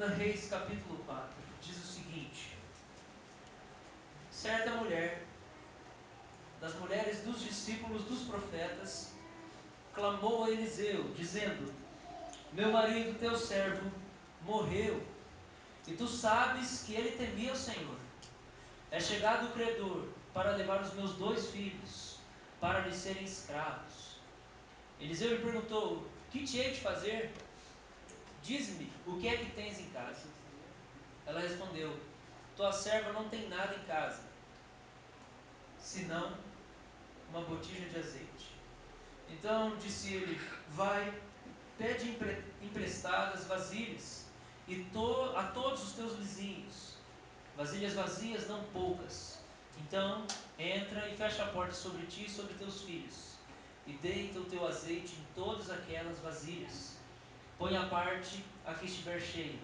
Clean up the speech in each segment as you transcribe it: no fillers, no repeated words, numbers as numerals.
Reis capítulo 4 diz o seguinte: certa mulher, das mulheres dos discípulos dos profetas, clamou a Eliseu, dizendo: meu marido, teu servo, morreu, e tu sabes que ele temia o Senhor. É chegado o credor para levar os meus 2 filhos, para lhe serem escravos. Eliseu lhe perguntou: que te hei de fazer? Diz-me, o que é que tens em casa? Ela respondeu: tua serva não tem nada em casa, senão uma botija de azeite. Então disse ele: vai, pede emprestadas vasilhas a todos os teus vizinhos, vasilhas vazias, não poucas. Então entra e fecha a porta sobre ti e sobre teus filhos, e deita o teu azeite em todas aquelas vasilhas. Põe à parte a que estiver cheia.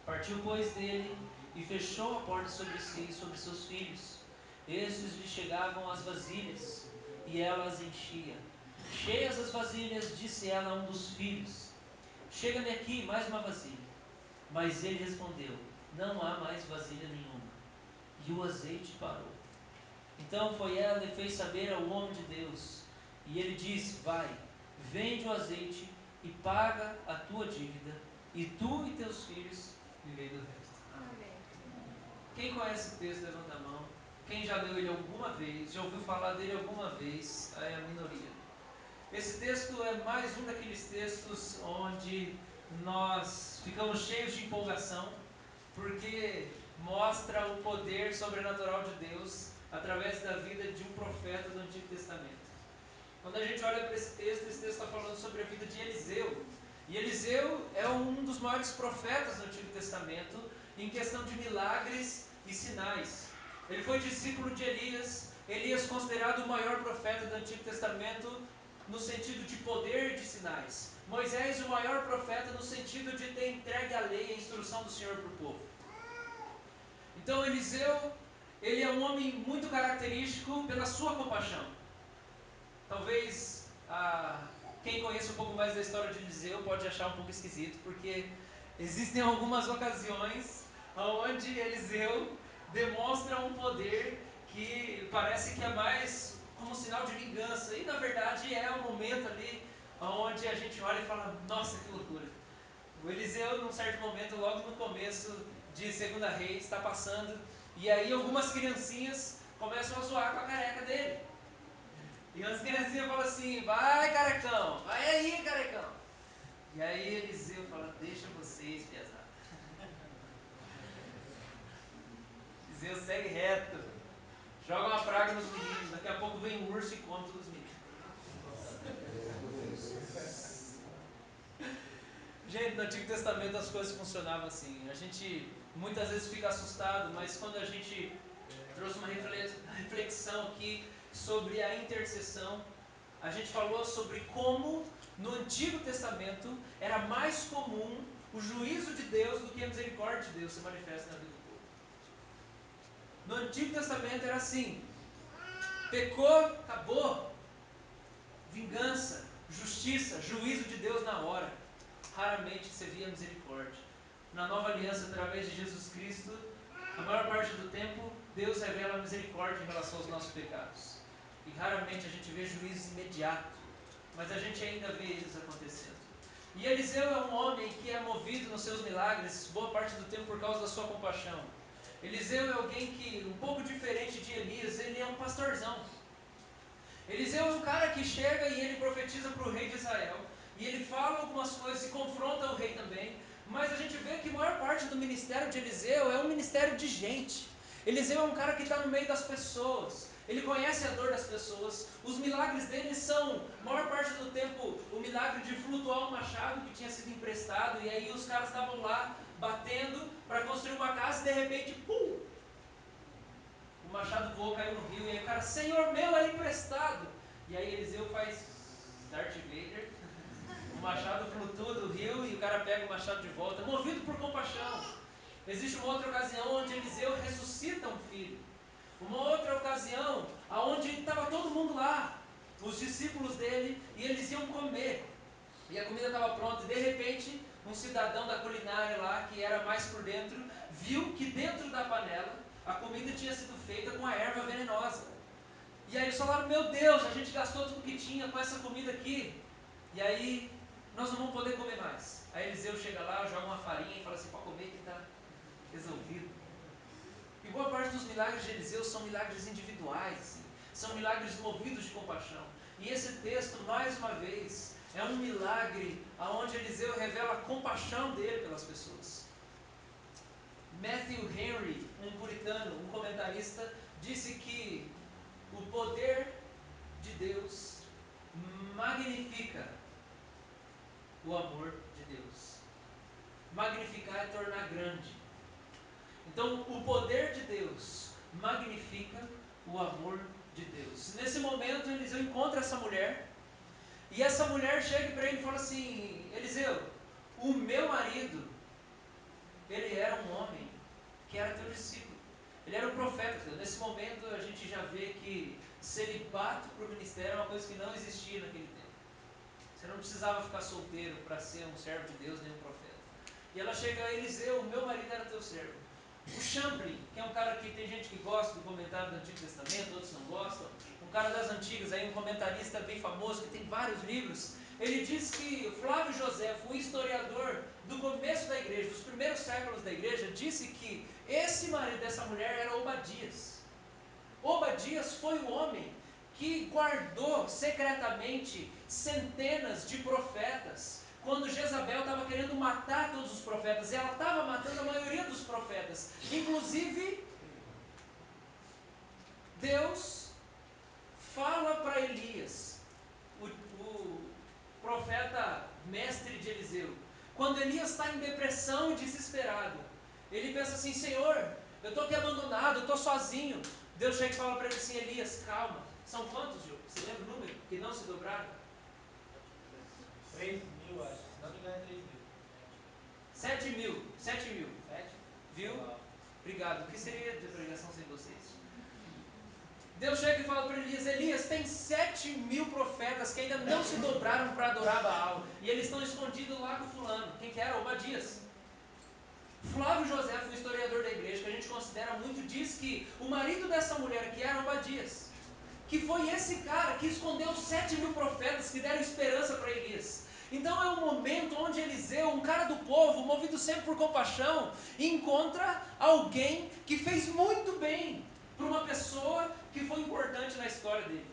Partiu, pois, dele e fechou a porta sobre si e sobre seus filhos. Estes lhe chegavam as vasilhas, e ela as enchia. Cheias as vasilhas, disse ela a um dos filhos: chega-me aqui mais uma vasilha. Mas ele respondeu: não há mais vasilha nenhuma. E o azeite parou. Então foi ela e fez saber ao homem de Deus. E ele disse: vai, vende o azeite e paga a tua dívida, e tu e teus filhos vivei do resto. Amém. Quem conhece o texto, levanta a mão. Quem já leu ele alguma vez, já ouviu falar dele alguma vez, é a minoria. Esse texto é mais um daqueles textos onde nós ficamos cheios de empolgação, porque mostra o poder sobrenatural de Deus através da vida de um profeta do Antigo Testamento. Quando a gente olha para esse texto está falando sobre a vida de Eliseu. E Eliseu é um dos maiores profetas do Antigo Testamento em questão de milagres e sinais. Ele foi discípulo de Elias. Elias considerado o maior profeta do Antigo Testamento no sentido de poder e de sinais. Moisés o maior profeta no sentido de ter entregue a lei, a instrução do Senhor para o povo. Então Eliseu, ele é um homem muito característico pela sua compaixão. Talvez quem conhece um pouco mais da história de Eliseu pode achar um pouco esquisito, porque existem algumas ocasiões onde Eliseu demonstra um poder que parece que é mais como sinal de vingança, e na verdade é um momento ali onde a gente olha e fala: nossa, que loucura. O Eliseu, num certo momento, logo no começo de 2 Reis, está passando, e aí algumas criancinhas começam a zoar com a careca dele. E as criancinhas falam assim: vai, carecão, vai aí, carecão. E aí Eliseu fala: deixa vocês, pesado. Eliseu segue reto, joga uma praga nos meninos, daqui a pouco vem um urso e come todos os meninos. Gente, no Antigo Testamento as coisas funcionavam assim. A gente muitas vezes fica assustado, mas quando a gente trouxe uma reflexão aqui sobre a intercessão, a gente falou sobre como no Antigo Testamento era mais comum o juízo de Deus do que a misericórdia de Deus se manifesta na vida do povo. No Antigo Testamento era assim: pecou, acabou. Vingança, justiça, juízo de Deus na hora. Raramente você via misericórdia. Na nova aliança, através de Jesus Cristo, a maior parte do tempo, Deus revela a misericórdia em relação aos nossos pecados. E raramente a gente vê juízo imediato, mas a gente ainda vê eles acontecendo. E Eliseu é um homem que é movido nos seus milagres, boa parte do tempo por causa da sua compaixão. Eliseu é alguém que, um pouco diferente de Elias, ele é um pastorzão. Eliseu é um cara que chega e ele profetiza para o rei de Israel, e ele fala algumas coisas e confronta o rei também, mas a gente vê que a maior parte do ministério de Eliseu é um ministério de gente. Eliseu é um cara que está no meio das pessoas, ele conhece a dor das pessoas. Os milagres dele são, a maior parte do tempo, o milagre de flutuar um machado que tinha sido emprestado, e aí os caras estavam lá batendo para construir uma casa e de repente, pum! O machado voou, caiu no rio, e aí o cara: Senhor, meu é emprestado. E aí Eliseu faz Darth Vader, o machado flutua do rio e o cara pega o machado de volta, movido por compaixão. Existe uma outra ocasião onde Eliseu ressuscita um filho. Uma outra ocasião onde estava todo mundo lá, os discípulos dele, e eles iam comer. E a comida estava pronta, e de repente um cidadão da culinária lá, que era mais por dentro, viu que dentro da panela a comida tinha sido feita com a erva venenosa. E aí eles falaram, meu Deus, a gente gastou tudo que tinha com essa comida aqui, e aí nós não vamos poder comer mais. Aí Eliseu chega lá, joga uma farinha e fala assim, pode comer que está resolvido. E boa parte dos milagres de Eliseu são milagres individuais, assim, são milagres movidos de compaixão. E esse texto, mais uma vez, é um milagre onde Eliseu revela a compaixão dele pelas pessoas. Matthew Henry, um puritano, um comentarista, disse que o poder de Deus magnifica o amor de Deus. Magnificar é tornar grande. Então, o poder de Deus magnifica o amor de Deus. Nesse momento, Eliseu encontra essa mulher, e essa mulher chega para ele e fala assim, Eliseu, o meu marido, ele era um homem que era teu discípulo. Ele era um profeta. Nesse momento, a gente já vê que celibato para o ministério é uma coisa que não existia naquele tempo. Você não precisava ficar solteiro para ser um servo de Deus, nem um profeta. E ela chega a Eliseu, o meu marido era teu servo. O Champlin, que é um cara que tem gente que gosta do comentário do Antigo Testamento, outros não gostam, um cara das antigas, aí, um comentarista bem famoso, que tem vários livros, ele diz que Flávio Josefo, um historiador do começo da igreja, dos primeiros séculos da igreja, disse que esse marido dessa mulher era Obadias. Obadias foi o homem que guardou secretamente centenas de profetas, quando Jezabel estava querendo matar todos os profetas, e ela estava matando a maioria dos profetas. Inclusive, Deus fala para Elias, o profeta mestre de Eliseu, quando Elias está em depressão e desesperado, ele pensa assim, Senhor, eu estou aqui abandonado, eu estou sozinho. Deus chega e fala para ele assim, Elias, calma. São quantos, Gil? Você lembra o número que não se dobraram? 3.000, acho. Se não me engano, é 3.000. 7.000. 7.000. 7? Viu? Obrigado. O que seria de pregação sem vocês? Deus chega e fala para Elias, Elias, tem 7.000 profetas que ainda não se dobraram para adorar Baal. E eles estão escondidos lá com fulano. Quem que era? Obadias. Flávio José, um historiador da igreja, que a gente considera muito, diz que o marido dessa mulher, que era Obadias, que foi esse cara que escondeu 7.000 profetas que deram esperança para Elias. Então é um momento onde Eliseu, um cara do povo, movido sempre por compaixão, encontra alguém que fez muito bem para uma pessoa que foi importante na história dele.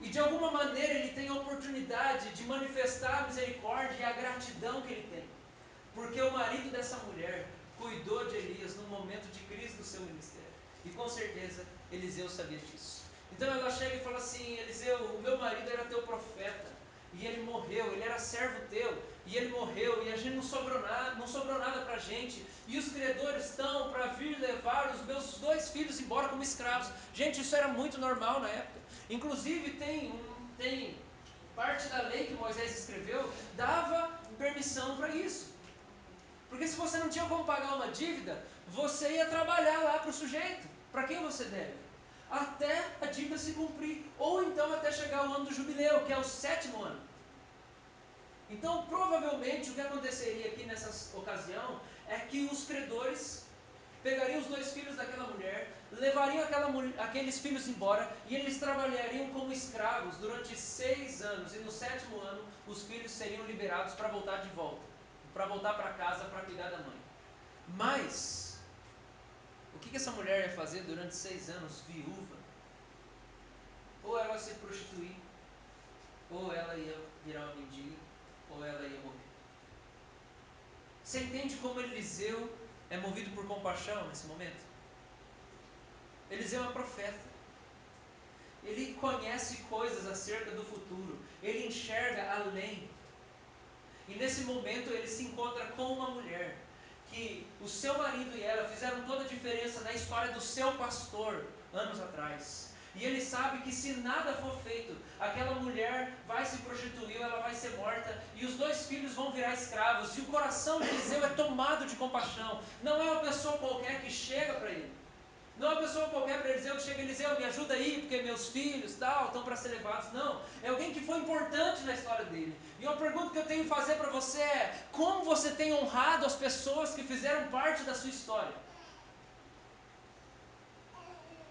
E de alguma maneira ele tem a oportunidade de manifestar a misericórdia e a gratidão que ele tem. Porque o marido dessa mulher cuidou de Elias no momento de crise do seu ministério. E com certeza Eliseu sabia disso. Então ela chega e fala assim, Eliseu, o meu marido era teu profeta, e ele morreu, ele era servo teu, e ele morreu, e a gente não sobrou nada para a gente, e os credores estão para vir levar os meus 2 filhos embora como escravos. Gente, isso era muito normal na época. Inclusive tem parte da lei que Moisés escreveu, dava permissão para isso. Porque se você não tinha como pagar uma dívida, você ia trabalhar lá para o sujeito. Para quem você deve? Até a dívida se cumprir. Ou então até chegar o ano do jubileu, que é o 7º ano. Então, provavelmente, o que aconteceria aqui nessa ocasião é que os credores pegariam os 2 filhos daquela mulher, levariam aqueles filhos embora, e eles trabalhariam como escravos durante 6 anos. E no 7º ano, os filhos seriam liberados para voltar de volta, para voltar para casa para cuidar da mãe. Mas o que essa mulher ia fazer durante 6 anos, viúva? Ou ela ia se prostituir, ou ela ia virar uma mendiga, ou ela ia morrer. Você entende como Eliseu é movido por compaixão nesse momento? Eliseu é um profeta. Ele conhece coisas acerca do futuro. Ele enxerga além. E nesse momento ele se encontra com uma mulher que o seu marido e ela fizeram toda a diferença na história do seu pastor anos atrás. E ele sabe que se nada for feito, aquela mulher vai se prostituir, ela vai ser morta, e os 2 filhos vão virar escravos. E o coração de Eliseu é tomado de compaixão. Não é uma pessoa qualquer que chega para ele. Não é uma pessoa qualquer para Eliseu que chega, Eliseu, me ajuda aí, porque meus filhos tal, estão para ser levados. Não, é alguém que foi importante na história dele. E uma pergunta que eu tenho que fazer para você é: como você tem honrado as pessoas que fizeram parte da sua história?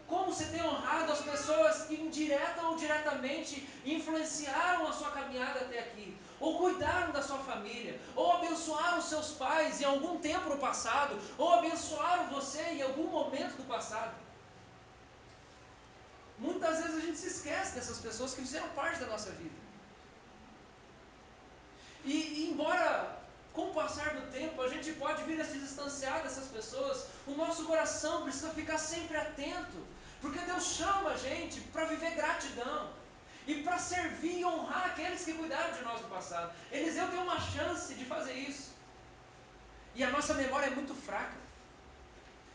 Como você tem honrado as pessoas que indireta ou diretamente influenciaram a sua caminhada até aqui? Ou cuidaram da sua família? Ou abençoaram seus pais em algum tempo no passado? Ou abençoaram você em algum momento do passado? Muitas vezes a gente se esquece dessas pessoas que fizeram parte da nossa vida. E embora com o passar do tempo a gente pode vir a se distanciar dessas pessoas, o nosso coração precisa ficar sempre atento, porque Deus chama a gente para viver gratidão e para servir e honrar aqueles que cuidaram de nós no passado. Eliseu tem uma chance de fazer isso, e a nossa memória é muito fraca.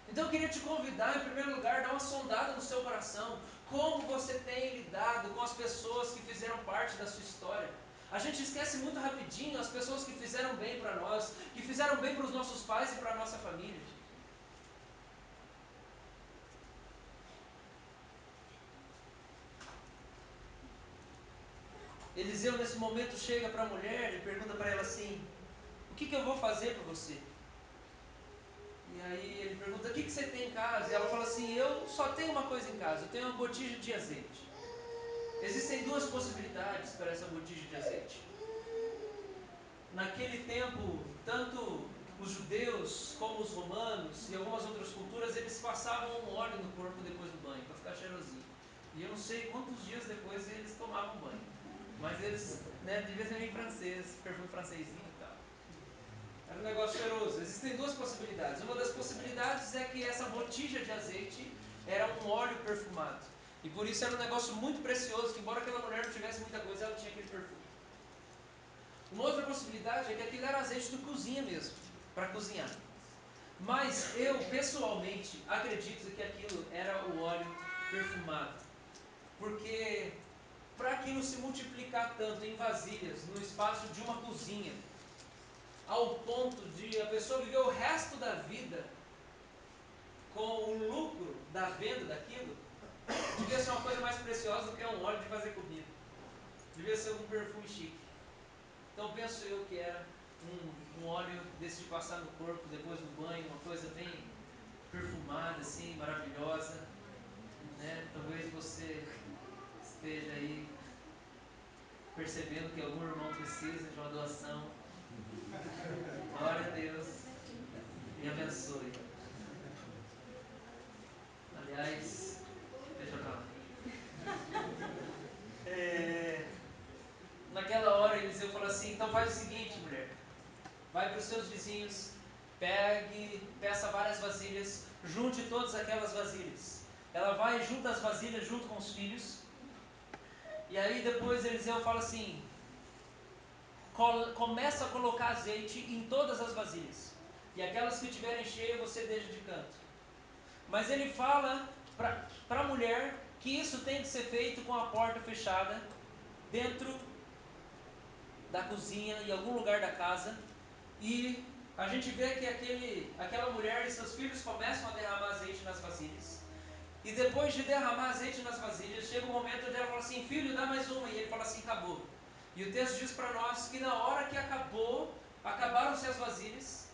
Então eu queria te convidar, em primeiro lugar, a dar uma sondada no seu coração. Como você tem lidado com as pessoas que fizeram parte da sua história? A gente esquece muito rapidinho as pessoas que fizeram bem para nós, que fizeram bem para os nossos pais e para a nossa família. Eliseu nesse momento chega para a mulher e pergunta para ela assim: o que eu vou fazer por você? E aí ele pergunta: o que você tem em casa? E ela fala assim: eu só tenho uma coisa em casa, eu tenho uma botija de azeite. Existem duas possibilidades para essa botija de azeite. Naquele tempo, tanto os judeus como os romanos e algumas outras culturas, eles passavam um óleo no corpo depois do banho, para ficar cheirosinho. E eu não sei quantos dias depois eles tomavam banho. Mas eles, devia ser meio francês, perfume francesinho e tal. Era um negócio cheiroso. Existem duas possibilidades. Uma das possibilidades é que essa botija de azeite era um óleo perfumado. E por isso era um negócio muito precioso, que embora aquela mulher não tivesse muita coisa, ela tinha aquele perfume. Uma outra possibilidade é que aquilo era azeite de cozinha mesmo, para cozinhar. Mas eu, pessoalmente, acredito que aquilo era o óleo perfumado. Porque para aquilo se multiplicar tanto em vasilhas, no espaço de uma cozinha, ao ponto de a pessoa viver o resto da vida com o lucro da venda daquilo, devia ser uma coisa mais preciosa do que um óleo de fazer comida. Devia ser um perfume chique. Então penso eu que era um óleo desse de passar no corpo depois do banho, uma coisa bem perfumada, assim, maravilhosa. Talvez você esteja aí percebendo que algum irmão precisa de uma doação. Glória a Deus. Me abençoe. Aliás, deixa eu falar. Naquela hora Eliseu falou assim: então faz o seguinte, mulher. Vai para os seus vizinhos, peça várias vasilhas, junte todas aquelas vasilhas. Ela vai e junta as vasilhas junto com os filhos. E aí depois Eliseu fala assim: começa a colocar azeite em todas as vasilhas. E aquelas que estiverem cheias você deixa de canto. Mas ele fala para a mulher que isso tem que ser feito com a porta fechada, dentro da cozinha, em algum lugar da casa. E a gente vê que aquela mulher e seus filhos começam a derramar azeite nas vasilhas. E depois de derramar azeite nas vasilhas, chega um momento onde ela fala assim: filho, dá mais uma. E ele fala assim: acabou. E o texto diz para nós que na hora que acabaram-se as vasilhas,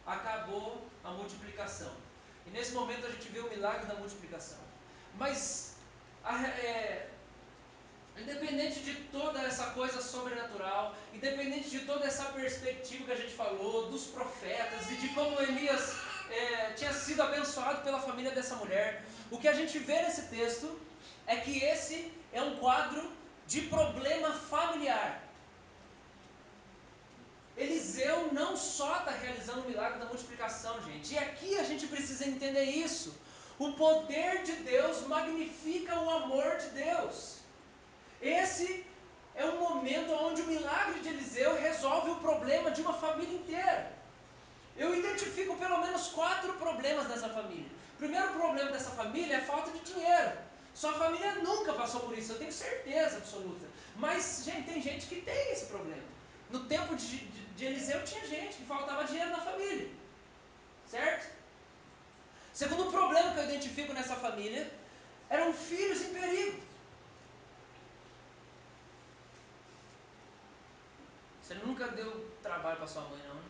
acabou a multiplicação. E nesse momento a gente vê o milagre da multiplicação. Mas independente de toda essa coisa sobrenatural, independente de toda essa perspectiva que a gente falou, dos profetas e de como Elias tinha sido abençoado pela família dessa mulher, o que a gente vê nesse texto é que esse é um quadro de problema familiar. Eliseu não só está realizando o milagre da multiplicação, gente, e aqui a gente precisa entender isso. O poder de Deus magnifica o amor de Deus. Esse é um momento onde o milagre de Eliseu resolve o problema de uma família inteira. Eu identifico pelo menos 4 problemas dessa família. O primeiro problema dessa família é a falta de dinheiro. Sua família nunca passou por isso, eu tenho certeza absoluta. Mas, gente, tem gente que tem esse problema. No tempo de Eliseu tinha gente que faltava dinheiro na família. Certo? Segundo problema que eu identifico nessa família, eram filhos em perigo. Você nunca deu trabalho para sua mãe, não, né?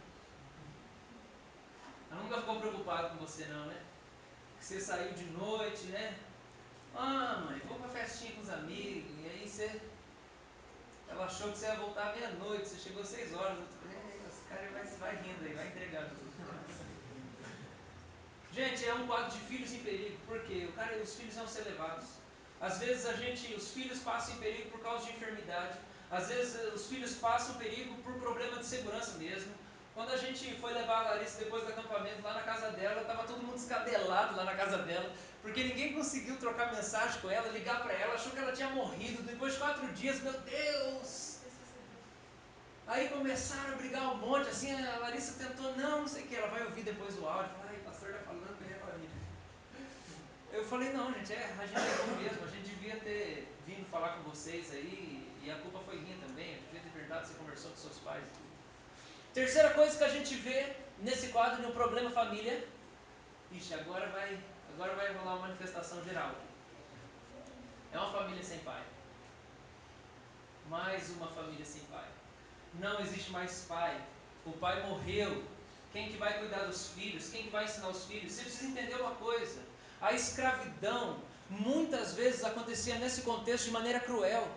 Ela nunca ficou preocupada com você, não, né? Que você saiu de noite, né? Ah, mãe, vou pra festinha com os amigos. E aí ela achou que você ia voltar à meia-noite. Você chegou às 6 horas. Os caras vai rindo aí, vai entregar tudo. Gente, é um quadro de filhos em perigo. Por quê? Os filhos vão ser levados. Às vezes os filhos passam em perigo por causa de enfermidade. Às vezes os filhos passam perigo por problema de segurança mesmo. Quando a gente foi levar a Larissa depois do acampamento lá na casa dela, estava todo mundo descabelado lá na casa dela, porque ninguém conseguiu trocar mensagem com ela, ligar para ela, achou que ela tinha morrido. Depois de 4 dias, meu Deus! Aí começaram a brigar um monte, assim, a Larissa tentou, não sei o que, ela vai ouvir depois o áudio, ai, o pastor está falando que ele é família. Eu falei, não, gente, a gente é bom mesmo, a gente devia ter vindo falar com vocês aí, e a culpa foi minha também, eu devia ter perguntado se você conversou com seus pais. Terceira coisa que a gente vê nesse quadro de um problema família, ixi, agora vai rolar uma manifestação geral. É uma família sem pai. Mais uma família sem pai. Não existe mais pai. O pai morreu. Quem que vai cuidar dos filhos? Quem que vai ensinar os filhos? Você precisa entender uma coisa. A escravidão muitas vezes acontecia nesse contexto de maneira cruel.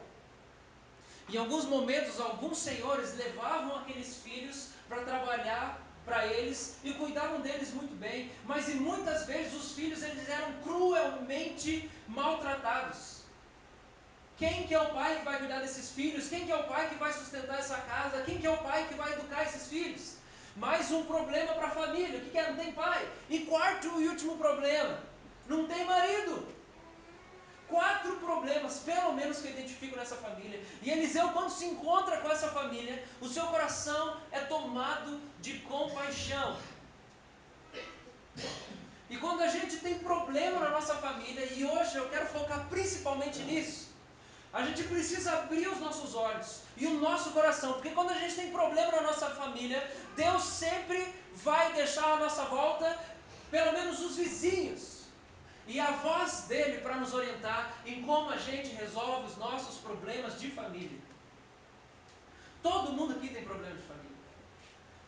Em alguns momentos, alguns senhores levavam aqueles filhos para trabalhar para eles e cuidavam deles muito bem, mas e muitas vezes os filhos eles eram cruelmente maltratados. Quem que é o pai que vai cuidar desses filhos? Quem que é o pai que vai sustentar essa casa? Quem que é o pai que vai educar esses filhos? Mais um problema para a família. O que é? Não tem pai. E quarto e último problema, não tem marido. 4 problemas, pelo menos, que eu identifico nessa família. E Eliseu, quando se encontra com essa família, o seu coração é tomado de compaixão. E quando a gente tem problema na nossa família, e hoje eu quero focar principalmente nisso, a gente precisa abrir os nossos olhos e o nosso coração, porque quando a gente tem problema na nossa família, Deus sempre vai deixar à nossa volta, pelo menos os vizinhos, e a voz dele para nos orientar em como a gente resolve os nossos problemas de família. Todo mundo aqui tem problema de família.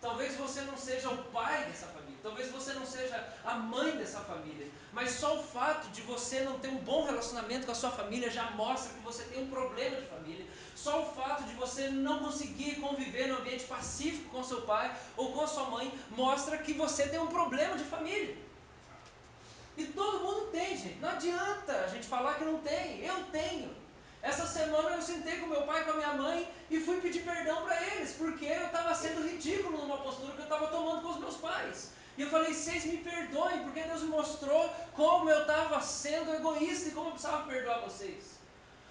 Talvez você não seja o pai dessa família, talvez você não seja a mãe dessa família, mas só o fato de você não ter um bom relacionamento com a sua família já mostra que você tem um problema de família. Só o fato de você não conseguir conviver num ambiente pacífico com seu pai ou com a sua mãe mostra que você tem um problema de família. E todo mundo tem, gente. Não adianta a gente falar que não tem. Eu tenho. Essa semana eu sentei com meu pai e com a minha mãe e fui pedir perdão para eles, porque eu estava sendo ridículo numa postura que eu estava tomando com os meus pais. E eu falei, vocês me perdoem, porque Deus me mostrou como eu estava sendo egoísta e como eu precisava perdoar vocês.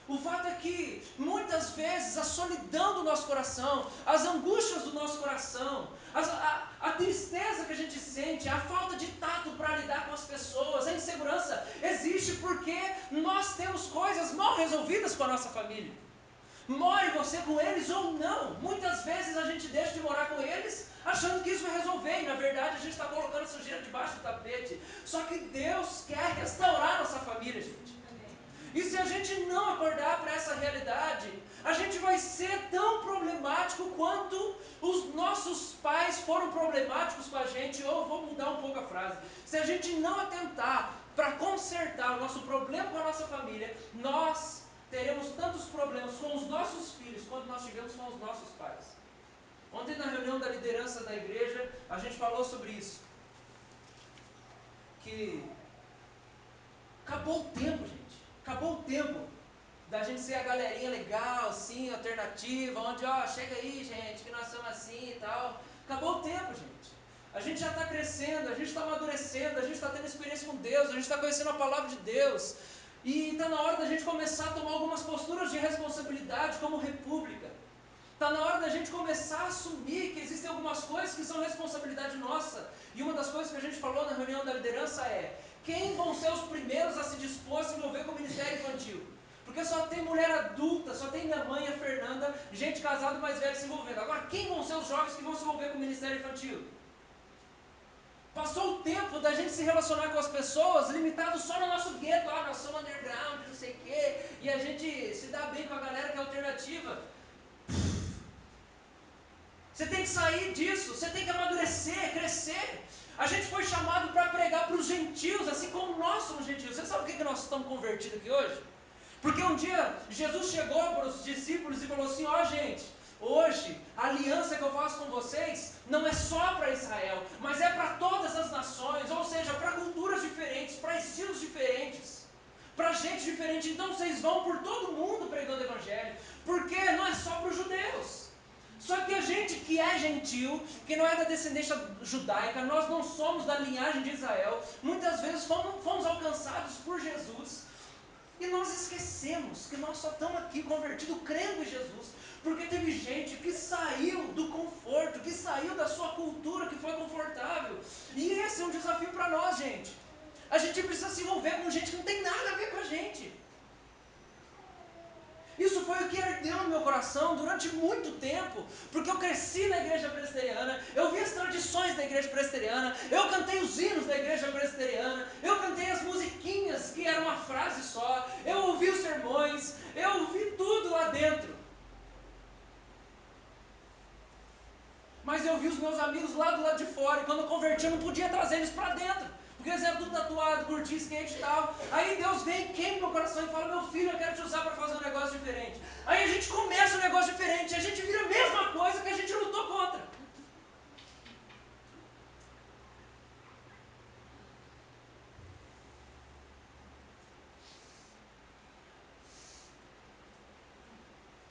O fato é que, muitas vezes, a solidão do nosso coração, as angústias do nosso coração, a tristeza que a gente sente, a falta de tato para lidar com as pessoas, a insegurança, existe porque nós temos coisas mal resolvidas com a nossa família. More você com eles ou não. Muitas vezes a gente deixa de morar com eles achando que isso vai resolver, e na verdade a gente está colocando sujeira debaixo do tapete. Só que Deus quer restaurar a nossa família, gente. E se a gente não acordar para essa realidade, a gente vai ser tão problemático quanto os nossos pais foram problemáticos com a gente. Ou vou mudar um pouco a frase: se a gente não atentar para consertar o nosso problema com a nossa família, nós teremos tantos problemas com os nossos filhos quanto nós tivemos com os nossos pais. Ontem, na reunião da liderança da igreja, a gente falou sobre isso, que acabou o tempo, gente. Acabou o tempo da gente ser a galerinha legal, assim, alternativa, onde, ó, chega aí, gente, que nós somos assim e tal. Acabou o tempo, gente. A gente já está crescendo, a gente está amadurecendo, a gente está tendo experiência com Deus, a gente está conhecendo a palavra de Deus. E está na hora da gente começar a tomar algumas posturas de responsabilidade como república. Está na hora da gente começar a assumir que existem algumas coisas que são responsabilidade nossa. E uma das coisas que a gente falou na reunião da liderança é: quem vão ser os primeiros a se dispor a se envolver com o ministério infantil? Porque só tem mulher adulta, só tem minha mãe, a Fernanda, gente casada mais velha se envolvendo. Agora, quem vão ser os jovens que vão se envolver com o ministério infantil? Passou o tempo da gente se relacionar com as pessoas limitado só no nosso gueto. Nós somos underground, não sei o quê, e a gente se dá bem com a galera que é alternativa. Você tem que sair disso, você tem que amadurecer, crescer. A gente foi chamado para pregar para os gentios, assim como nós somos gentios. Você sabe por que nós estamos convertidos aqui hoje? Porque um dia Jesus chegou para os discípulos e falou assim: gente, hoje a aliança que eu faço com vocês não é só para Israel, mas é para todas as nações, ou seja, para culturas diferentes, para estilos diferentes, para gente diferente. Então vocês vão por todo mundo pregando o evangelho, porque não é só para os judeus. Só que a gente que é gentil, que não é da descendência judaica, nós não somos da linhagem de Israel, muitas vezes fomos alcançados por Jesus, e nós esquecemos que nós só estamos aqui convertidos, crendo em Jesus, porque teve gente que saiu do conforto, que saiu da sua cultura, que foi confortável. E esse é um desafio para nós, gente. A gente precisa se envolver com gente que não tem nada a ver com a gente. Isso foi o que ardeu no meu coração durante muito tempo, porque eu cresci na igreja presbiteriana, eu vi as tradições da igreja presbiteriana, eu cantei os hinos da igreja presbiteriana, eu cantei as musiquinhas que eram uma frase só, eu ouvi os sermões, eu ouvi tudo lá dentro. Mas eu vi os meus amigos lá do lado de fora, e quando eu converti eu não podia trazer eles para dentro, porque eles eram tudo tatuado, curtir skate e tal. Aí Deus vem, queima meu coração e fala: meu filho, eu quero te usar para fazer um negócio diferente. Aí a gente começa um negócio diferente, a gente vira a mesma coisa que a gente lutou contra.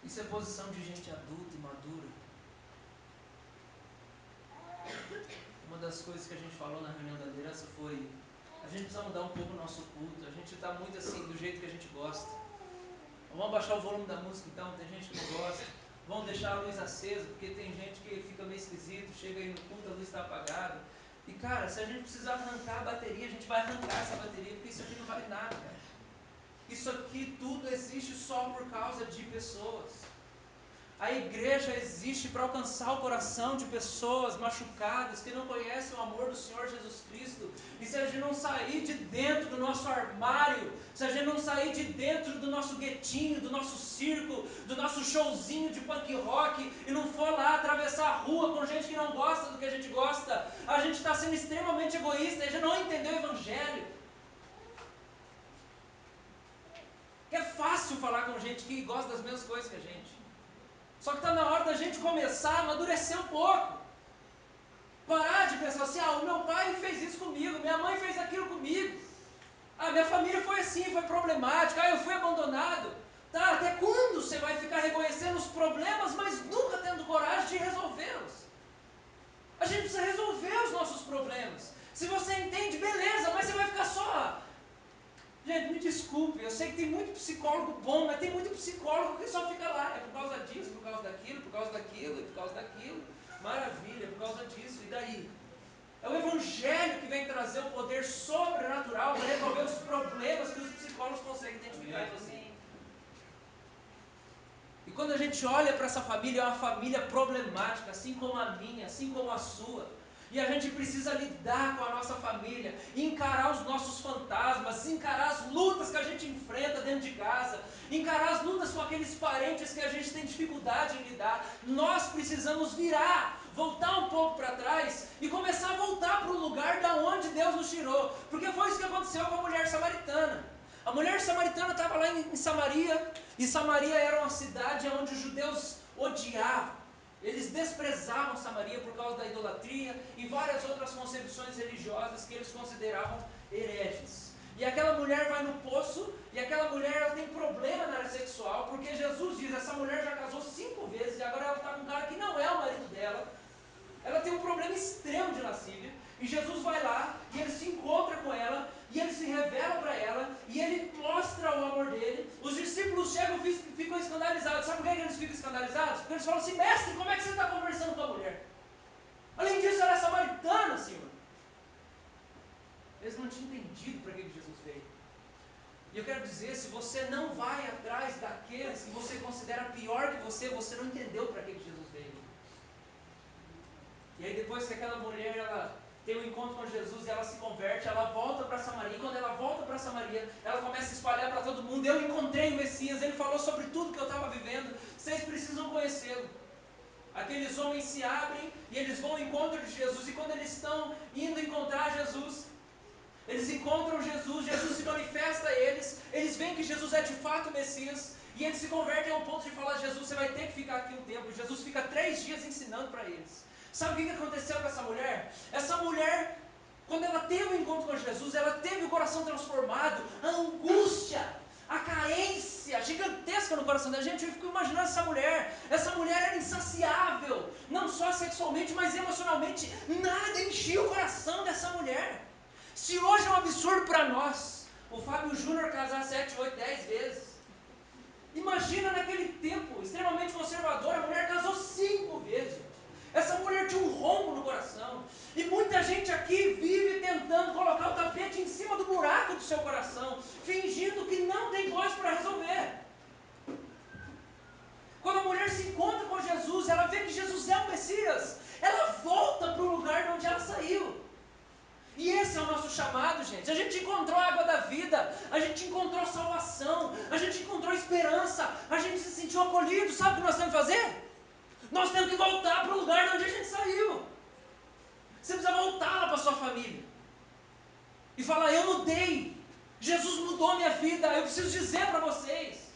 Isso é posição de gente adulta e madura. Uma das coisas que a gente falou na reunião da liderança foi: a gente precisa mudar um pouco o nosso culto, a gente está muito assim, do jeito que a gente gosta. Vamos baixar o volume da música então, tem gente que não gosta. Vamos deixar a luz acesa, porque tem gente que fica meio esquisito, chega aí no culto, a luz está apagada. E cara, se a gente precisar arrancar a bateria, a gente vai arrancar essa bateria, porque isso aqui não vale nada, cara. Isso aqui tudo existe só por causa de pessoas. A igreja existe para alcançar o coração de pessoas machucadas, que não conhecem o amor do Senhor Jesus Cristo. E se a gente não sair de dentro do nosso armário, se a gente não sair de dentro do nosso guetinho, do nosso circo, do nosso showzinho de punk rock, e não for lá atravessar a rua com gente que não gosta do que a gente gosta, a gente está sendo extremamente egoísta, a gente não entendeu o evangelho. É fácil falar com gente que gosta das mesmas coisas que a gente. Só que está na hora da gente começar a amadurecer um pouco. Parar de pensar assim: o meu pai fez isso comigo, minha mãe fez aquilo comigo, minha família foi assim, foi problemática, eu fui abandonado. Tá, até quando você vai ficar reconhecendo os problemas, mas nunca tendo coragem de resolvê-los? A gente precisa resolver os nossos problemas. Se você entende, beleza, mas você vai ficar só... Gente, me desculpe, eu sei que tem muito psicólogo bom, mas tem muito psicólogo que só fica lá. É por causa disso, por causa daquilo, por causa daquilo, por causa daquilo. Maravilha, por causa disso, e daí? É o evangelho que vem trazer o poder sobrenatural para resolver os problemas que os psicólogos conseguem identificar em você. E quando a gente olha para essa família, é uma família problemática, assim como a minha, assim como a sua. E a gente precisa lidar com a nossa família, encarar os nossos fantasmas, encarar as lutas que a gente enfrenta dentro de casa, encarar as lutas com aqueles parentes que a gente tem dificuldade em lidar. Nós precisamos virar, voltar um pouco para trás e começar a voltar para o lugar da onde Deus nos tirou, porque foi isso que aconteceu com a mulher samaritana. A mulher samaritana estava lá em Samaria, e Samaria era uma cidade onde os judeus odiavam. Eles desprezavam Samaria por causa da idolatria e várias outras concepções religiosas que eles consideravam hereges. E aquela mulher vai no poço, e aquela mulher ela tem problema na área sexual, porque Jesus diz: essa mulher já casou 5 vezes e agora ela está com um cara que não é o marido dela. Ela tem um problema extremo de lascívia, e Jesus vai lá, e ele se encontra com ela, e ele se revela para ela, e ele mostra o amor dele. Os discípulos chegam e ficam escandalizados. Sabe por que eles ficam escandalizados? Porque eles falam assim: mestre, como é que você está conversando com a mulher? Além disso, ela é samaritana, Senhor. Eles não tinham entendido para que Jesus veio. E eu quero dizer, se você não vai atrás daqueles que você considera pior que você não entendeu para que Jesus veio. E aí depois que aquela mulher, ela tem um encontro com Jesus e ela se converte, ela volta para Samaria, e quando ela volta para Samaria, ela começa a espalhar para todo mundo: eu encontrei o Messias, ele falou sobre tudo que eu estava vivendo, vocês precisam conhecê-lo. Aqueles homens se abrem e eles vão ao encontro de Jesus, e quando eles estão indo encontrar Jesus, eles encontram Jesus, Jesus se manifesta a eles, eles veem que Jesus é de fato o Messias, e eles se convertem ao ponto de falar: Jesus, você vai ter que ficar aqui um tempo. Jesus fica 3 dias ensinando para eles. Sabe o que aconteceu com essa mulher? Essa mulher, quando ela teve um encontro com Jesus, ela teve o coração transformado, a angústia, a carência gigantesca no coração da gente. Eu fico imaginando essa mulher era insaciável, não só sexualmente, mas emocionalmente, nada enchia o coração dessa mulher. Se hoje é um absurdo para nós, o Fábio Júnior casar 7, 8, 10 vezes, imagina naquele tempo, extremamente conservador, a mulher casou 5 vezes. Essa mulher tinha um rombo no coração, e muita gente aqui vive tentando colocar o tapete em cima do buraco do seu coração, fingindo que não tem coisa para resolver. Quando a mulher se encontra com Jesus, ela vê que Jesus é o Messias, ela volta para o lugar de onde ela saiu. E esse é o nosso chamado, gente. A gente encontrou a água da vida, a gente encontrou salvação, a gente encontrou esperança, a gente se sentiu acolhido. Sabe o que nós temos que fazer? Nós temos que voltar para o lugar de onde a gente saiu. Você precisa voltar lá para a sua família e falar: eu mudei, Jesus mudou a minha vida, eu preciso dizer para vocês,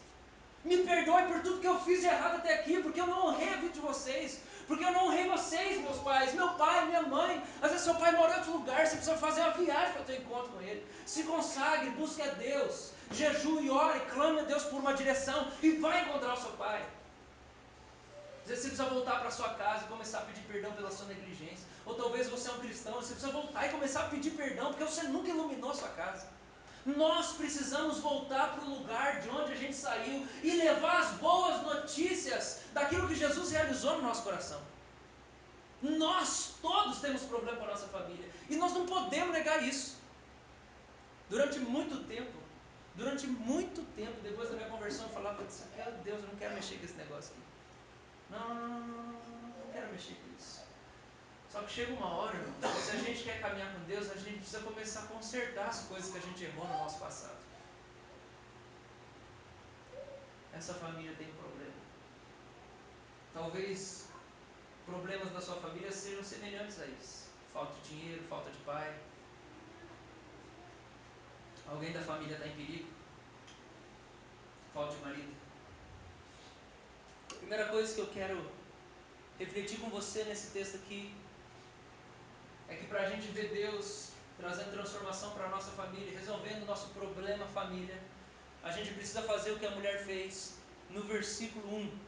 me perdoe por tudo que eu fiz de errado até aqui, porque eu não honrei a vida de vocês, porque eu não honrei vocês, meus pais, meu pai, minha mãe. Às vezes seu pai mora em outro lugar, você precisa fazer uma viagem para ter um encontro com ele. Se consagre, busque a Deus, jejue, ore, clame a Deus por uma direção e vai encontrar o seu pai. Às vezes você precisa voltar para a sua casa e começar a pedir perdão pela sua negligência. Ou talvez você é um cristão, você precisa voltar e começar a pedir perdão porque você nunca iluminou a sua casa. Nós precisamos voltar para o lugar de onde a gente saiu e levar as boas notícias daquilo que Jesus realizou no nosso coração. Nós todos temos problema com a nossa família e nós não podemos negar isso. Durante muito tempo, depois da minha conversão, eu falava: meu Deus, eu não quero mexer com esse negócio aqui. Não quero mexer com isso. Só que chega uma hora, irmão, se a gente quer caminhar com Deus, a gente precisa começar a consertar as coisas que a gente errou no nosso passado. Essa família tem um problema. Talvez problemas da sua família sejam semelhantes a isso. Falta de dinheiro, falta de pai. Alguém da família está em perigo. Falta de marido. Primeira coisa que eu quero refletir com você nesse texto aqui é que para a gente ver Deus trazendo transformação para a nossa família, resolvendo o nosso problema família, a gente precisa fazer o que a mulher fez no versículo 1.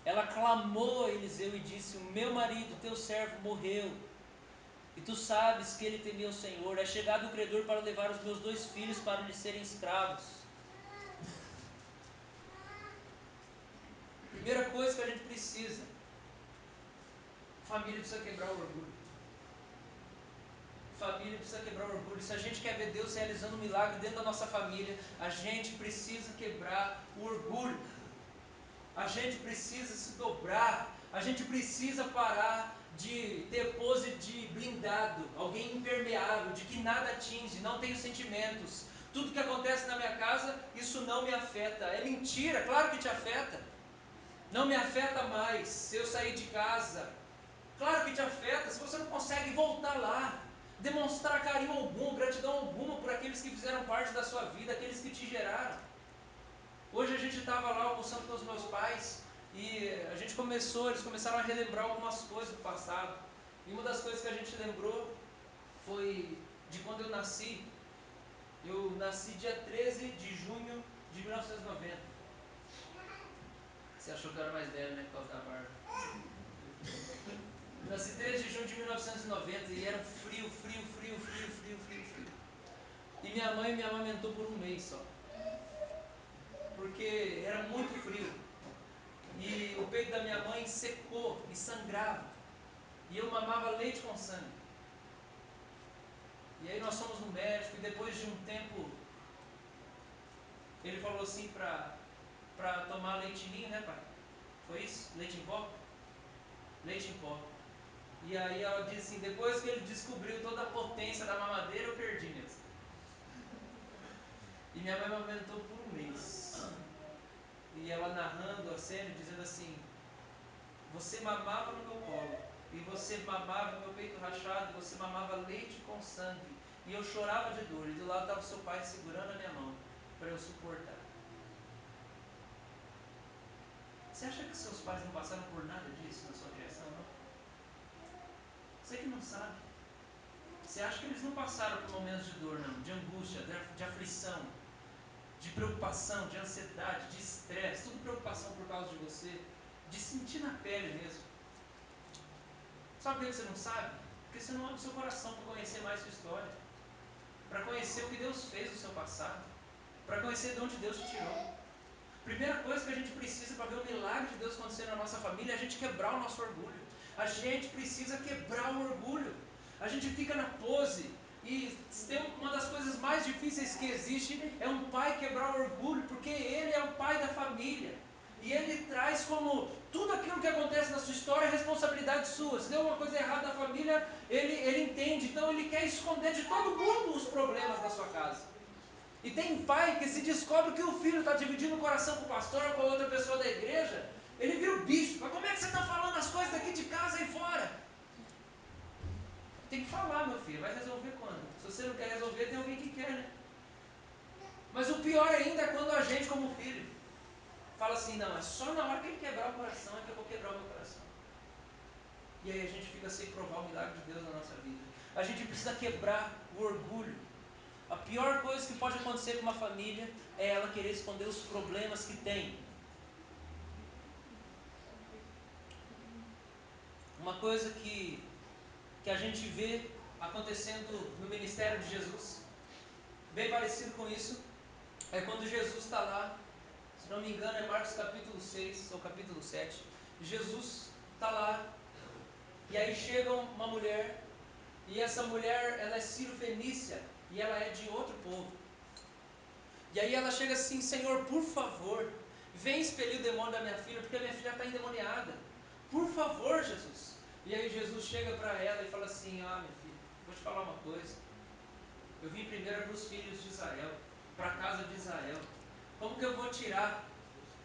Ela clamou a Eliseu e disse: o meu marido, teu servo, morreu, e tu sabes que ele temia o Senhor. É chegado o credor para levar os meus 2 filhos para lhe serem escravos. Primeira coisa que a gente precisa: família precisa quebrar o orgulho. Família precisa quebrar o orgulho. Se a gente quer ver Deus realizando um milagre dentro da nossa família, a gente precisa quebrar o orgulho. A gente precisa se dobrar. A gente precisa parar de ter pose de blindado, alguém impermeável, de que nada atinge, não tenho sentimentos. Tudo que acontece na minha casa, isso não me afeta. É mentira, claro que te afeta. Não me afeta mais se eu sair de casa. Claro que te afeta se você não consegue voltar lá, demonstrar carinho algum, gratidão alguma por aqueles que fizeram parte da sua vida, aqueles que te geraram. Hoje a gente estava lá almoçando com os meus pais e eles começaram a relembrar algumas coisas do passado. E uma das coisas que a gente lembrou foi de quando eu nasci. Eu nasci dia 13 de junho de 1990. Você achou que eu era mais velho, né, por causa da barba. Nasci 13 de junho de 1990 e era um frio. E minha mãe me amamentou por 1 mês só. Porque era muito frio. E o peito da minha mãe secou e sangrava. E eu mamava leite com sangue. E aí nós fomos no médico e depois de um tempo, ele falou assim para tomar leite ninho, né, pai? Foi isso? Leite em pó? leite em pó. E aí ela diz assim, depois que ele descobriu toda a potência da mamadeira, eu perdi mesmo. E minha mãe me amamentou por um mês. E ela narrando a cena, dizendo assim, você mamava no meu colo, e você mamava no meu peito rachado, e você mamava leite com sangue, e eu chorava de dor, e do lado estava o seu pai segurando a minha mão, para eu suportar. Você acha que seus pais não passaram por nada disso na sua criação, não? Você que não sabe. Você acha que eles não passaram por momentos de dor, não? De angústia, de aflição, de preocupação, de ansiedade, de estresse, tudo preocupação por causa de você, de sentir na pele mesmo. Sabe por que você não sabe? Porque você não abre o seu coração para conhecer mais sua história, para conhecer o que Deus fez no seu passado, para conhecer de onde Deus te tirou. Primeira coisa que a gente precisa para ver o milagre de Deus acontecer na nossa família é a gente quebrar o nosso orgulho. A gente precisa quebrar o orgulho. A gente fica na pose. E tem uma das coisas mais difíceis que existe é um pai quebrar o orgulho, porque ele é o pai da família. E ele traz como tudo aquilo que acontece na sua história é responsabilidade sua. Se deu uma coisa errada na família, ele entende. Então ele quer esconder de todo mundo os problemas da sua casa. E tem pai que se descobre que o filho está dividindo o coração com o pastor ou com outra pessoa da igreja, ele vira o bicho. Mas como é que você está falando as coisas daqui de casa e fora? Tem que falar, meu filho. Vai resolver quando? Se você não quer resolver, tem alguém que quer, né? Mas o pior ainda é quando a gente, como filho, fala assim, não, é só na hora que ele quebrar o coração é que eu vou quebrar o meu coração. E aí a gente fica sem provar o milagre de Deus na nossa vida. A gente precisa quebrar o orgulho. A pior coisa que pode acontecer com uma família é ela querer esconder os problemas que tem. Uma coisa que a gente vê acontecendo no ministério de Jesus, bem parecido com isso, é quando Jesus está lá, se não me engano é Marcos capítulo 6 ou capítulo 7, Jesus está lá, e aí chega uma mulher, e essa mulher ela é sírio-fenícia, e ela é de outro povo. E aí ela chega assim, Senhor, por favor, vem expelir o demônio da minha filha, porque a minha filha está endemoniada. Por favor, Jesus. E aí Jesus chega para ela e fala assim, minha filha, vou te falar uma coisa. Eu vim primeiro para os filhos de Israel, para a casa de Israel. Como que eu vou tirar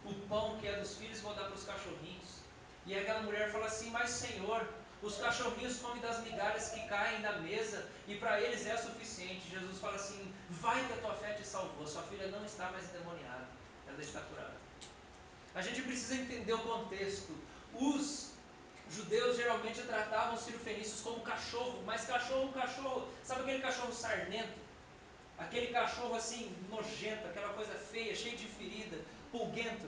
o pão que é dos filhos e vou dar para os cachorrinhos? E aí aquela mulher fala assim, mas Senhor, os cachorrinhos comem das migalhas que caem da mesa e para eles é suficiente. Jesus fala assim, vai que a tua fé te salvou, sua filha não está mais endemoniada, ela está curada. A gente precisa entender o contexto. Os judeus geralmente tratavam os sírio-fenícios como cachorro, mas cachorro, sabe aquele cachorro sarnento? Aquele cachorro assim, nojento, aquela coisa feia, cheio de ferida, pulguento.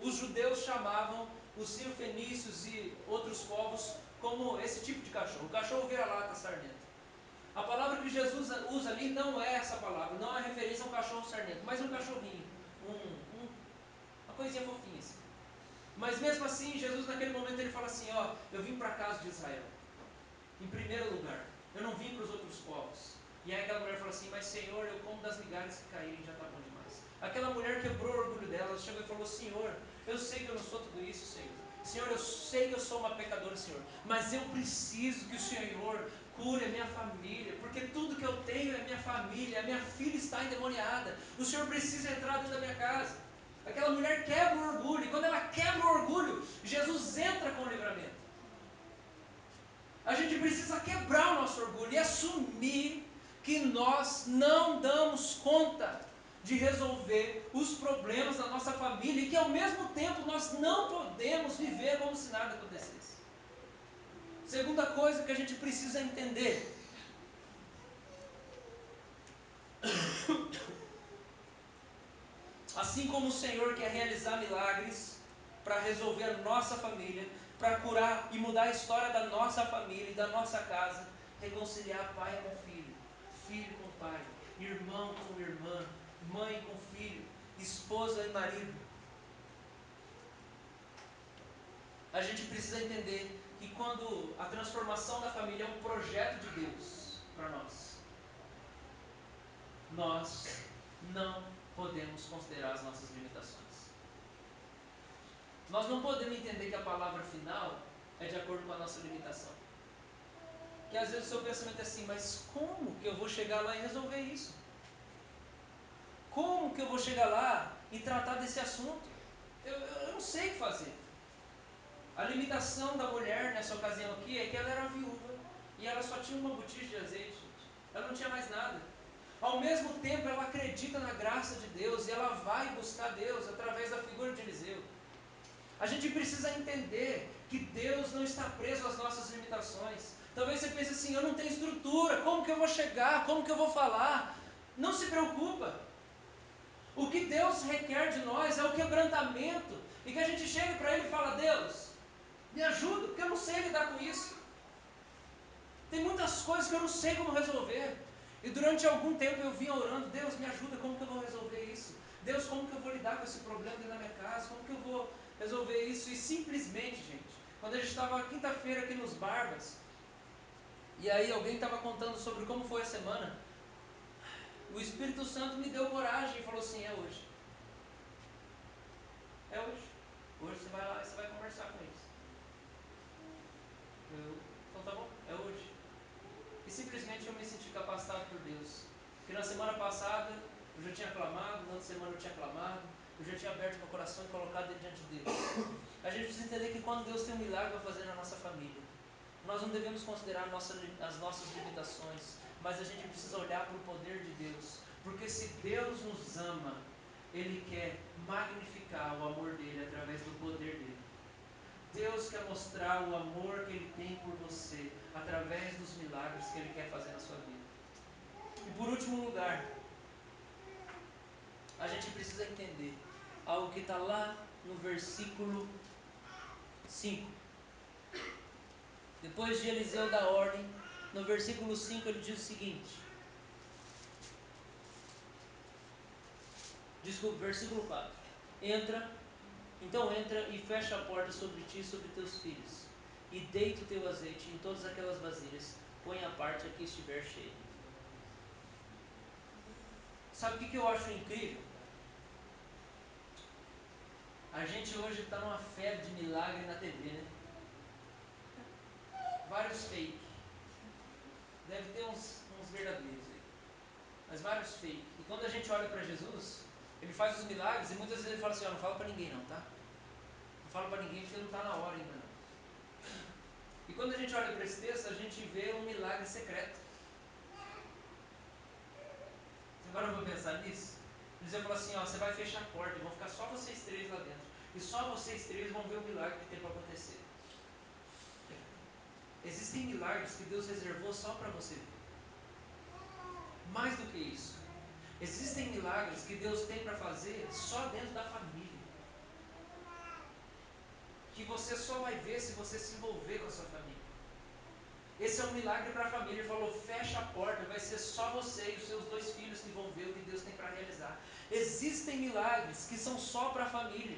Os judeus chamavam os sírio-fenícios e outros povos como esse tipo de cachorro. O cachorro vira-lata sarnento. A palavra que Jesus usa ali não é essa palavra, não é referência a um cachorro sarnento, mas um cachorrinho, uma coisinha fofinha assim. Mas mesmo assim, Jesus naquele momento ele fala assim, eu vim para a casa de Israel, em primeiro lugar, eu não vim para os outros povos. E aí aquela mulher fala assim, mas Senhor, eu como das migalhas que caírem, já está bom demais. Aquela mulher quebrou o orgulho dela, chegou e falou, Senhor, eu sei que eu não sou tudo isso, Senhor. Senhor, eu sei que eu sou uma pecadora, Senhor, mas eu preciso que o Senhor cure a minha família, porque tudo que eu tenho é minha família, a minha filha está endemoniada, o Senhor precisa entrar dentro da minha casa. Aquela mulher quebra o orgulho, e quando ela quebra o orgulho, Jesus entra com o livramento. A gente precisa quebrar o nosso orgulho e assumir que nós não damos conta de resolver os problemas da nossa família e que ao mesmo tempo nós não podemos viver como se nada acontecesse. Segunda coisa que a gente precisa entender. Assim como o Senhor quer realizar milagres para resolver a nossa família, para curar e mudar a história da nossa família e da nossa casa, reconciliar pai com filho, filho com pai, irmão com irmã, mãe com filho, esposa e marido. A gente precisa entender que quando a transformação da família é um projeto de Deus para nós, nós não podemos considerar as nossas limitações. Nós não podemos entender que a palavra final é de acordo com a nossa limitação. Que às vezes o seu pensamento é assim, mas como que eu vou chegar lá e resolver isso? Como que eu vou chegar lá e tratar desse assunto? Eu não sei o que fazer. A limitação da mulher nessa ocasião aqui é que ela era viúva e ela só tinha uma botija de azeite, gente. Ela não tinha mais nada. Ao mesmo tempo ela acredita na graça de Deus e ela vai buscar Deus através da figura de Eliseu. A gente precisa entender que Deus não está preso às nossas limitações. Talvez você pense assim, eu não tenho estrutura, como que eu vou chegar, como que eu vou falar? Não se preocupa. O que Deus requer de nós é o quebrantamento, e que a gente chegue para Ele e fala, Deus, me ajuda, porque eu não sei lidar com isso. Tem muitas coisas que eu não sei como resolver. E durante algum tempo eu vinha orando, Deus me ajuda, como que eu vou resolver isso? Deus, como que eu vou lidar com esse problema dentro da minha casa? Como que eu vou resolver isso? E simplesmente, gente, quando a gente estava quinta-feira aqui nos Barbas, e aí alguém estava contando sobre como foi a semana, o Espírito Santo me deu coragem e falou assim, é hoje. É hoje. Hoje você vai lá e você vai conversar com eles. Então tá bom, é hoje. E simplesmente eu me senti capacitado por Deus. Porque na semana passada eu já tinha clamado, na outra semana eu tinha clamado, eu já tinha aberto meu coração e colocado ele diante de Deus. A gente precisa entender que quando Deus tem um milagre para fazer na nossa família, nós não devemos considerar as nossas limitações, mas a gente precisa olhar para o poder de Deus. Porque se Deus nos ama, Ele quer magnificar o amor dEle através do poder dEle. Deus quer mostrar o amor que Ele tem por você através dos milagres que Ele quer fazer na sua vida. E por último lugar, a gente precisa entender algo que está lá no versículo 5. Depois de Eliseu dar ordem, no versículo 5 ele diz o seguinte. Desculpa, versículo 4. Então entra e fecha a porta sobre ti e sobre teus filhos, e deita o teu azeite em todas aquelas vasilhas, põe a parte a que estiver cheia. Sabe o que eu acho incrível? A gente hoje está numa febre de milagre na TV, né? Vários fake. Deve ter uns verdadeiros aí. Mas vários fake. E quando a gente olha para Jesus, Ele faz os milagres e muitas vezes Ele fala assim, não fala para ninguém não, tá? Não fala para ninguém porque não está na hora ainda não. E quando a gente olha para esse texto, a gente vê um milagre secreto. Você parou para pensar nisso? Eliseu falou assim, você vai fechar a porta, vão ficar só vocês três lá dentro. E só vocês três vão ver o milagre que tem para acontecer. Existem milagres que Deus reservou só para você ver. Mais do que isso, existem milagres que Deus tem para fazer só dentro da família. Que você só vai ver se você se envolver com a sua família. Esse é um milagre para a família. Ele falou, fecha a porta, vai ser só você e os seus 2 filhos que vão ver o que Deus tem para realizar. Existem milagres que são só para a família.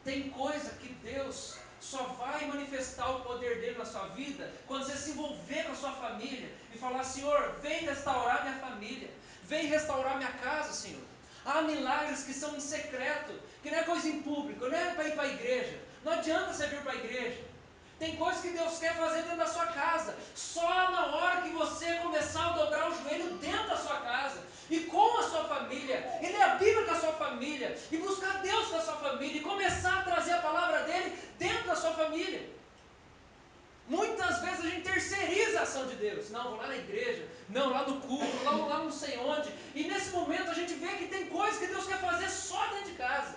Tem coisa que Deus só vai manifestar o poder dele na sua vida quando você se envolver com a sua família e falar, Senhor, vem restaurar minha família, vem restaurar minha casa, Senhor. Há milagres que são em secreto, que não é coisa em público, não é para ir para a igreja. Não adianta você vir para a igreja. Tem coisas que Deus quer fazer dentro da sua casa, só na hora que você começar a dobrar o joelho dentro da sua casa, e com a sua família, e ler a Bíblia com a sua família, e buscar Deus com a sua família, e começar a trazer a palavra dEle dentro da sua família. Muitas vezes a gente terceiriza a ação de Deus. Não, vou lá na igreja, não, lá no culto, lá não sei onde, e nesse momento a gente vê que tem coisas que Deus quer fazer só dentro de casa,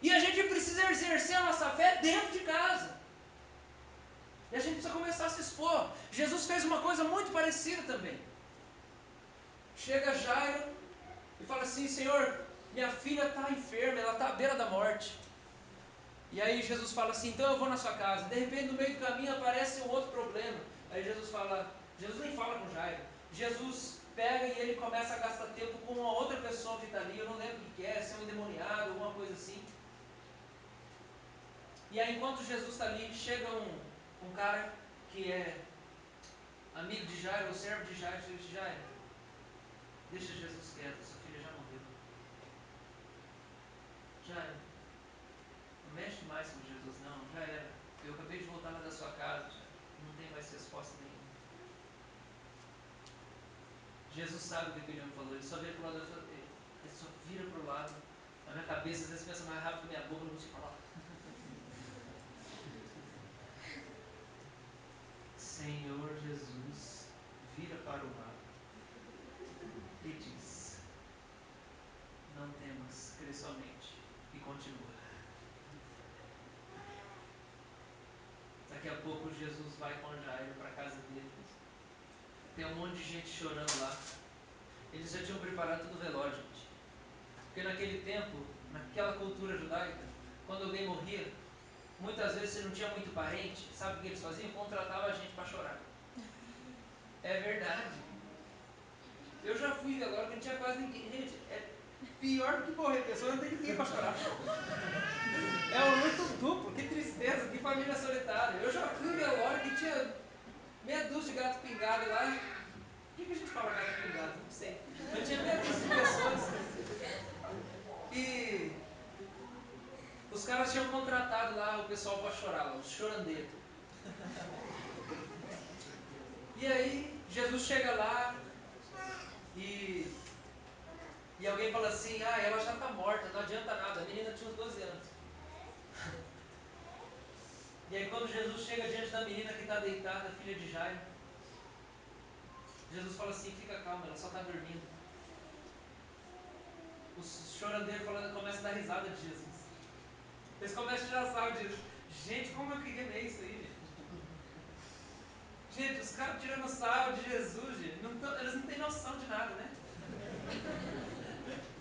e a gente precisa exercer a nossa fé dentro de casa. E a gente precisa começar a se expor. Jesus fez uma coisa muito parecida também. Chega Jairo e fala assim, Senhor, minha filha está enferma, ela está à beira da morte. E aí Jesus fala assim, então eu vou na sua casa. De repente no meio do caminho aparece um outro problema. Aí Jesus nem fala com Jairo. Jesus pega e ele começa a gastar tempo com uma outra pessoa que está ali, eu não lembro o que é, se é um endemoniado, alguma coisa assim. E aí enquanto Jesus está ali, chega um cara que é amigo de Jairo, ou servo de Jairo, e diz, Jairo, deixa Jesus quieto, sua filha já morreu. Jairo, não mexe mais com Jesus não, Jesus sabe o que aquele homem falou, ele só vira pro lado, ele só vira pro lado. Na minha cabeça, às vezes pensa mais rápido que minha boca, não consigo falar. Senhor Jesus vira para o lado e diz: não temas, crê somente. E continua. Daqui a pouco Jesus vai com Jairo para a casa dele. Tem um monte de gente chorando lá. Eles já tinham preparado todo o velório, gente. Porque naquele tempo, naquela cultura judaica, quando alguém morria, muitas vezes se não tinha muito parente, sabe o que eles faziam? Contratavam a gente para chorar. É verdade. Eu já fui em velório que não tinha quase ninguém. Gente, é pior do que morrer pessoa, não tem ninguém para chorar. É um luto duplo, que tristeza, que família solitária. Eu já fui em velório que tinha meia dúzia de gato pingado lá. Por que a gente fala gato pingado? Não sei. Mas tinha meia dúzia de pessoas. E os caras tinham contratado lá o pessoal para chorar, lá, os chorandeiros. E aí, Jesus chega lá e alguém fala assim: ah, ela já está morta, não adianta nada. A menina tinha uns 12 anos. E aí, quando Jesus chega diante da menina que está deitada, filha de Jairo, Jesus fala assim: fica calma, ela só está dormindo. Os chorandeiros começam a dar risada de Jesus. Eles começam a tirar sarro de Jesus. Gente, como eu queria ver isso aí, gente. Gente, os caras tirando sarro de Jesus, gente. Eles não têm noção de nada, né?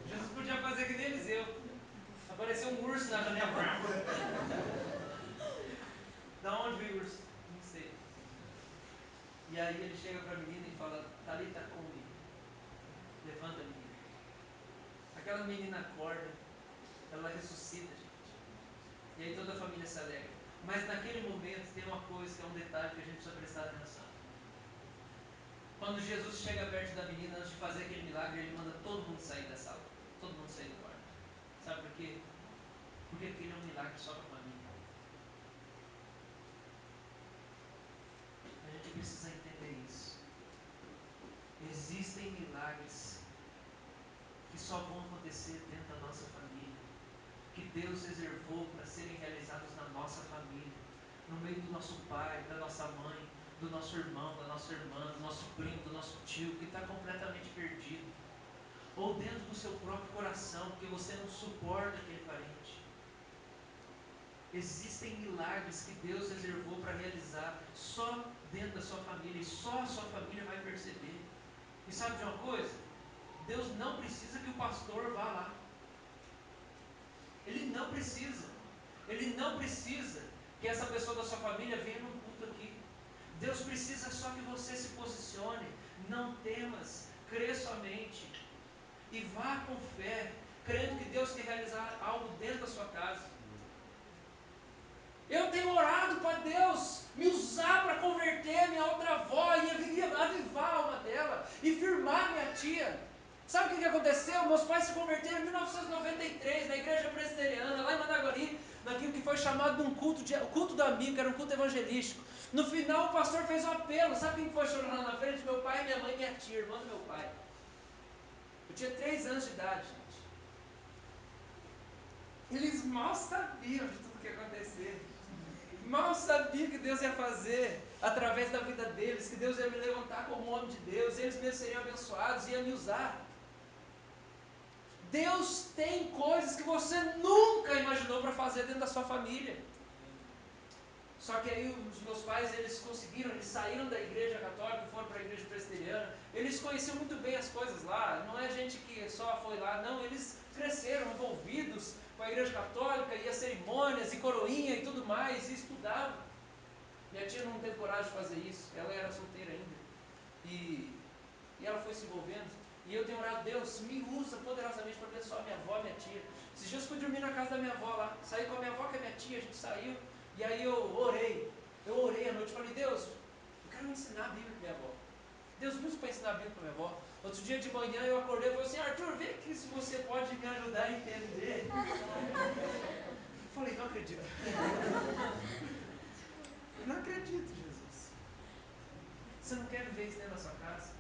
Jesus podia fazer que nem Eliseu. Apareceu um urso na janela. Da onde veio o urso? Não sei. E aí ele chega para a menina e fala: Talita cumi. Levanta, menina. Aquela menina acorda, ela ressuscita, gente. E aí toda a família se alegra. Mas naquele momento tem uma coisa, que é um detalhe que a gente precisa prestar atenção. Quando Jesus chega perto da menina, antes de fazer aquele milagre, ele manda todo mundo sair da sala. Todo mundo sair do quarto. Sabe por quê? Porque aquele é um milagre só para a família. A gente precisa entender isso. Existem milagres que só vão acontecer dentro da nossa família, que Deus reservou para serem realizados na nossa família, no meio do nosso pai, da nossa mãe, do nosso irmão, da nossa irmã, do nosso primo, do nosso tio, que está completamente perdido, ou dentro do seu próprio coração, porque você não suporta aquele parente. Existem milagres que Deus reservou para realizar só dentro da sua família, e só a sua família vai perceber. E sabe de uma coisa? Deus não precisa que o pastor vá lá. Ele não precisa. Ele não precisa que essa pessoa da sua família venha no culto aqui. Deus precisa só que você se posicione. Não temas, crê somente. E vá com fé, crendo que Deus quer realizar algo dentro da sua casa. Eu tenho orado para Deus me usar para converter minha outra avó e avivar a alma dela e firmar minha tia. Sabe o que aconteceu? Meus pais se converteram em 1993 na igreja presbiteriana, lá em Managuari, naquilo que foi chamado de o culto do amigo, que era um culto evangelístico. No final o pastor fez um apelo. Sabe quem foi chorando lá na frente? Meu pai, minha mãe e minha tia, irmã do meu pai. Eu tinha 3 anos de idade, gente. Eles mal sabiam de tudo que ia acontecer. Mal sabiam que Deus ia fazer através da vida deles, que Deus ia me levantar como homem de Deus, eles mesmos seriam abençoados e ia me usar. Deus tem coisas que você nunca imaginou para fazer dentro da sua família. Só que aí os meus pais, eles saíram da igreja católica e foram para a igreja presbiteriana. Eles conheciam muito bem as coisas lá, não é gente que só foi lá, não, eles cresceram envolvidos com a igreja católica, e as cerimônias, e coroinha e tudo mais, e estudavam. Minha tia não teve coragem de fazer isso, ela era solteira ainda, e ela foi se envolvendo. E eu tenho orado: Deus, me usa poderosamente para abençoar minha avó, minha tia. Esses dias eu fui dormir na casa da minha avó lá, saí com a minha avó, que é minha tia, a gente saiu, e aí eu orei à noite, falei: Deus, eu quero me ensinar a Bíblia para minha avó. Deus me usa para ensinar a Bíblia para minha avó. Outro dia de manhã eu acordei e falei assim: Arthur, vem aqui se você pode me ajudar a entender. Eu falei: não acredito. Eu não acredito, Jesus. Você não quer viver isso dentro da sua casa?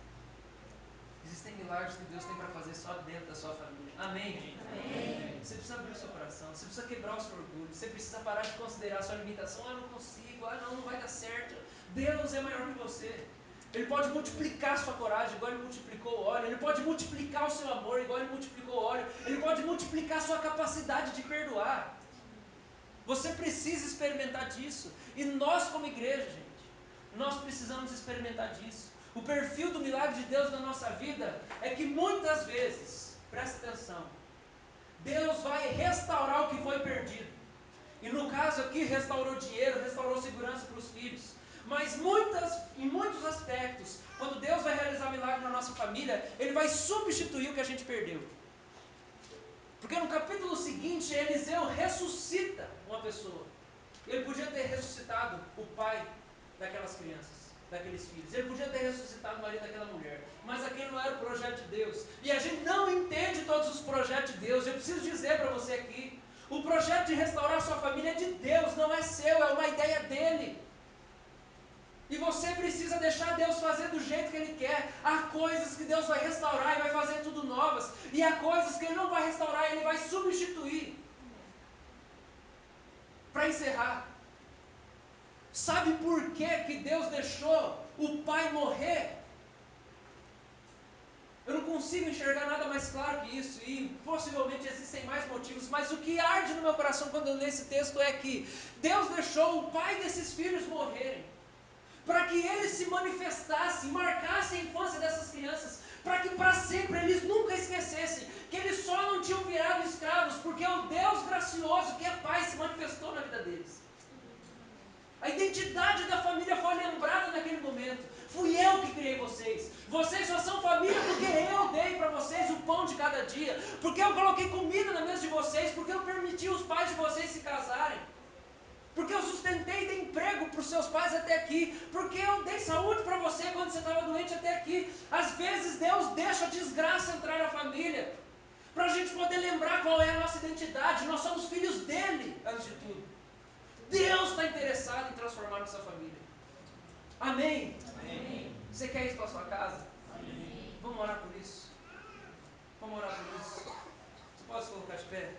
Existem milagres que Deus tem para fazer só dentro da sua família. Amém? Amém. Você precisa abrir o seu coração, você precisa quebrar o seu orgulho, você precisa parar de considerar a sua limitação. Ah, não consigo, não vai dar certo. Deus é maior que você. Ele pode multiplicar a sua coragem, igual Ele multiplicou o óleo. Ele pode multiplicar o seu amor, igual Ele multiplicou o óleo. Ele pode multiplicar a sua capacidade de perdoar. Você precisa experimentar disso. E nós como igreja, gente, nós precisamos experimentar disso. O perfil do milagre de Deus na nossa vida é que muitas vezes, presta atenção, Deus vai restaurar o que foi perdido. E no caso aqui, restaurou dinheiro, restaurou segurança para os filhos. Mas em muitos aspectos, quando Deus vai realizar milagre na nossa família, Ele vai substituir o que a gente perdeu. Porque no capítulo seguinte, Eliseu ressuscita uma pessoa. Ele podia ter ressuscitado o pai daquelas crianças, daqueles filhos. Ele podia ter ressuscitado o marido daquela mulher. Mas aquele não era o projeto de Deus. E a gente não entende todos os projetos de Deus. Eu preciso dizer para você aqui, o projeto de restaurar a sua família é de Deus, não é seu, é uma ideia dele. E você precisa deixar Deus fazer do jeito que Ele quer. Há coisas que Deus vai restaurar e vai fazer tudo novas. E há coisas que Ele não vai restaurar e Ele vai substituir. Para encerrar, sabe por que Deus deixou o pai morrer? Eu não consigo enxergar nada mais claro que isso, e possivelmente existem mais motivos, mas o que arde no meu coração quando eu leio esse texto é que Deus deixou o pai desses filhos morrerem, para que eles se manifestassem, marcassem a infância dessas crianças, para que para sempre eles nunca esquecessem que eles só não tinham virado escravos, porque o Deus gracioso que é Pai se manifestou na vida deles. A identidade da família foi lembrada naquele momento. Fui eu que criei vocês. Vocês só são família porque eu dei para vocês o pão de cada dia, porque eu coloquei comida na mesa de vocês, porque eu permiti os pais de vocês se casarem, porque eu sustentei e dei emprego para os seus pais até aqui, porque eu dei saúde para você quando você estava doente até aqui. Às vezes Deus deixa a desgraça entrar na família, para a gente poder lembrar qual é a nossa identidade. Nós somos filhos dele, antes de tudo. Deus está interessado em transformar nossa família. Amém? Amém. Você quer isso para a sua casa? Amém. Vamos orar por isso. Vamos orar por isso. Você pode se colocar de pé?